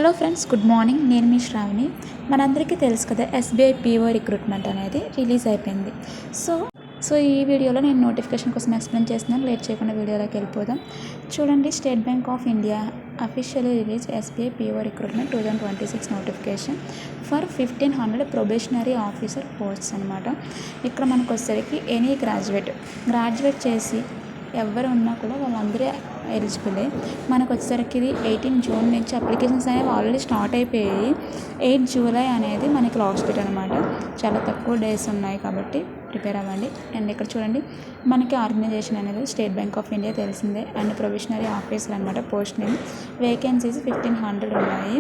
Hello friends, good morning. నేను మీ శ్రావణి. మనందరికీ తెలుసు కదా, ఎస్బీఐ పీఓ రిక్రూట్మెంట్ అనేది రిలీజ్ అయిపోయింది. సో ఈ వీడియోలో నేను నోటిఫికేషన్ కోసం ఎక్స్ప్లెయిన్ చేస్తున్నాను. లేట్ చేయకుండా వీడియోలోకి వెళ్ళిపోదాం. చూడండి, state bank of India officially release SBI PO recruitment 2026 notification for 1500 probationary officer posts అనమాట. ఇక్కడ మనకు వచ్చేసరికి ఎనీ గ్రాడ్యుయేట్ చేసి ఎవరు ఉన్నా కూడా వాళ్ళందరూ ఎలిజిబులే. మనకు వచ్చేసరికి ఇది 18 జూన్ నుంచి అప్లికేషన్స్ అనేవి ఆల్రెడీ స్టార్ట్ అయిపోయాయి. 8 జూలై అనేది మనకి లాస్ట్ డేట్ అనమాట. చాలా తక్కువ డేస్ ఉన్నాయి కాబట్టి ప్రిపేర్ అవ్వండి. అండ్ ఇక్కడ చూడండి, మనకి ఆర్గనైజేషన్ అనేది స్టేట్ బ్యాంక్ ఆఫ్ ఇండియా తెలిసిందే. అండ్ ప్రొబేషనరీ ఆఫీసర్ అనమాట. పోస్ట్ నేమ్, వేకెన్సీస్ 1500 ఉన్నాయి.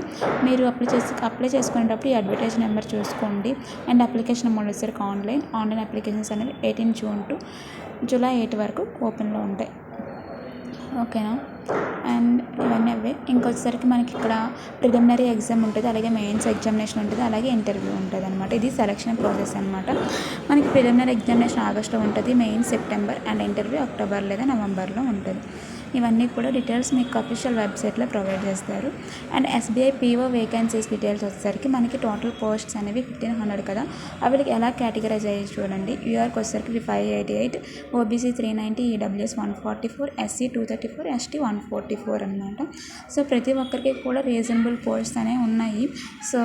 మీరు అప్లై చేసుకునేటప్పుడు ఈ అడ్వర్టైజ్ నెంబర్ చూసుకోండి. అండ్ అప్లికేషన్ మోడ్ వచ్చేసరికి ఆన్లైన్ అప్లికేషన్స్ అనేవి 18 జూన్ టు జూలై 8 వరకు ఓపెన్లో ఉంటాయి. ఓకేనా? అండ్ ఇవన్నీ అవే. ఇంకొచ్చేసరికి మనకి ఇక్కడ ప్రిలిమినరీ ఎగ్జామ్ ఉంటుంది, అలాగే మెయిన్స్ ఎగ్జామినేషన్ ఉంటుంది, అలాగే ఇంటర్వ్యూ ఉంటుంది అనమాట. ఇది సెలక్షన్ ప్రాసెస్ అనమాట. మనకి ప్రిలిమినరీ ఎగ్జామినేషన్ ఆగస్ట్లో ఉంటుంది, mains September, and interview October లేదా నవంబర్లో ఉంటుంది. ఇవన్నీ కూడా డీటెయిల్స్ మీకు అఫీషియల్ వెబ్సైట్లో ప్రొవైడ్ చేస్తారు. And SBI PO vacancies details వచ్చేసరికి మనకి టోటల్ పోస్ట్స్ అనేవి 1500 కదా. అవి ఎలా కేటగిరైజ్ అయ్యి చూడండి. యూఆర్కి వచ్చేసరికి 588, ఓబీసీ 390, ఈడబ్ల్యూఎస్ 144, ఎస్సీ 234, ఎస్టీ 144 అనమాట. సో ప్రతి ఒక్కరికి కూడా రీజనబుల్ పోస్ట్స్ అనేవి ఉన్నాయి. సో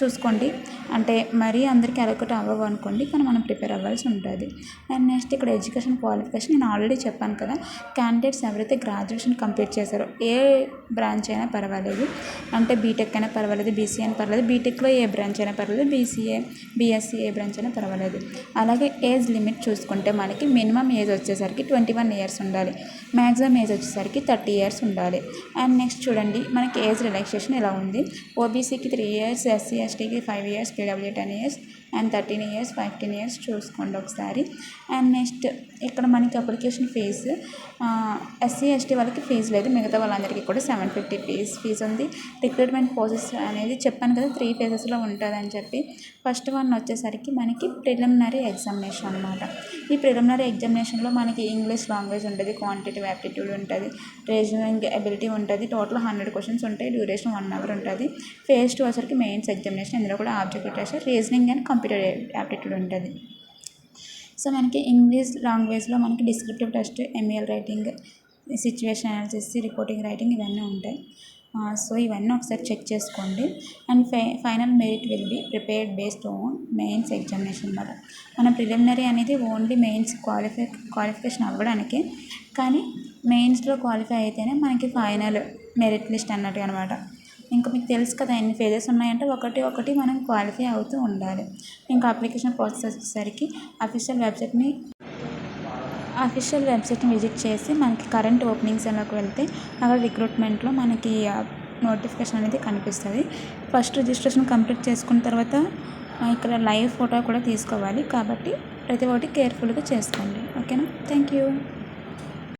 చూసుకోండి, అంటే మరీ అందరికీ అలొకటి అవ్వవు అనుకోండి, కానీ మనం ప్రిపేర్ అవ్వాల్సి ఉంటుంది. అండ్ నెక్స్ట్ ఇక్కడ ఎడ్యుకేషన్ క్వాలిఫికేషన్ నేను ఆల్రెడీ చెప్పాను కదా. క్యాండిడేట్స్ ఎవరైతే గ్రాడ్యుయేషన్ కంప్లీట్ చేశారో, ఏ బ్రాంచ్ అయినా పర్వాలేదు, అంటే బీటెక్ అయినా పర్వాలేదు, బీసీఏ అయినా పర్వాలేదు, బీటెక్లో ఏ బ్రాంచ్ అయినా పర్వాలేదు, బీఎస్సీ ఏ బ్రాంచ్ అయినా పర్వాలేదు. అలాగే ఏజ్ లిమిట్ చూసుకుంటే మనకి మినిమం ఏజ్ వచ్చేసరికి 21 ఇయర్స్ ఉండాలి, మ్యాక్సిమం ఏజ్ వచ్చేసరికి 30 ఇయర్స్ ఉండాలి. అండ్ నెక్స్ట్ చూడండి, మనకి ఏజ్ రిలాక్సేషన్ ఇలా ఉంది. ఓబీసీకి 3 ఇయర్స్, ఎస్సీ ఎస్టీకి 5 years, PW 10 years, and 13 years, 15 years చూసుకోండి ఒకసారి. అండ్ నెక్స్ట్ ఇక్కడ మనకి అప్లికేషన్ ఫీజు, ఎస్సీ ఎస్టీ వాళ్ళకి ఫీజు లేదు, మిగతా వాళ్ళందరికీ కూడా 750 ఫీజు ఉంది. రిక్రూట్మెంట్ ప్రాసెస్ అనేది చెప్పాను కదా, 3 ఫేజెస్లో ఉంటుందని చెప్పి. ఫస్ట్ వన్ వచ్చేసరికి మనకి ప్రిలిమినరీ ఎగ్జామినేషన్ అనమాట. ఈ ప్రిలిమినరీ ఎగ్జామినేషన్లో మనకి ఇంగ్లీష్ లాంగ్వేజ్ ఉంటుంది, క్వాంటిటేటివ్ యాప్టిట్యూడ్ ఉంటుంది, రీజనింగ్ ఎబిలిటీ ఉంటుంది. టోటల్ 100 క్వశ్చన్స్ ఉంటాయి, డ్యూరేషన్ 1 అవర్ ఉంటుంది. ఫేజ్ 2 వచ్చేసరికి మెయిన్స్ ఎగ్జామినేషన్, ఇందులో కూడా objective test, reasoning and computer aptitude ఉంటుంది. సో మనకి ఇంగ్లీష్ లాంగ్వేజ్లో మనకి descriptive test, ML writing, situation analysis, reporting writing ఇవన్నీ ఉంటాయి. సో ఇవన్నీ ఒకసారి చెక్ చేసుకోండి. And final merit will be prepared based on mains examination అనమాట. మన ప్రిలిమినరీ అనేది ఓన్లీ మెయిన్స్ క్వాలిఫికేషన్ అవ్వడానికి, కానీ మెయిన్స్లో క్వాలిఫై అయితేనే మనకి ఫైనల్ మెరిట్ లిస్ట్ అన్నట్టు అనమాట. ఇంకా మీకు తెలుసు కదా, ఎన్ని ఫేజెస్ ఉన్నాయంటే ఒకటి మనం క్వాలిఫై అవుతూ ఉండాలి. ఇంకా అప్లికేషన్ ప్రాసెస్ వచ్చేసరికి అఫీషియల్ వెబ్సైట్ని విజిట్ చేసి మనకి కరెంట్ ఓపెనింగ్స్లోకి వెళ్తే అక్కడ రిక్రూట్మెంట్లో మనకి నోటిఫికేషన్ అనేది కనిపిస్తుంది. ఫస్ట్ రిజిస్ట్రేషన్ కంప్లీట్ చేసుకున్న తర్వాత ఇక్కడ లైవ్ ఫోటో కూడా తీసుకోవాలి, కాబట్టి ప్రతి ఒక్కటి కేర్ఫుల్గా చేసుకోండి. ఓకేనా? Thank you.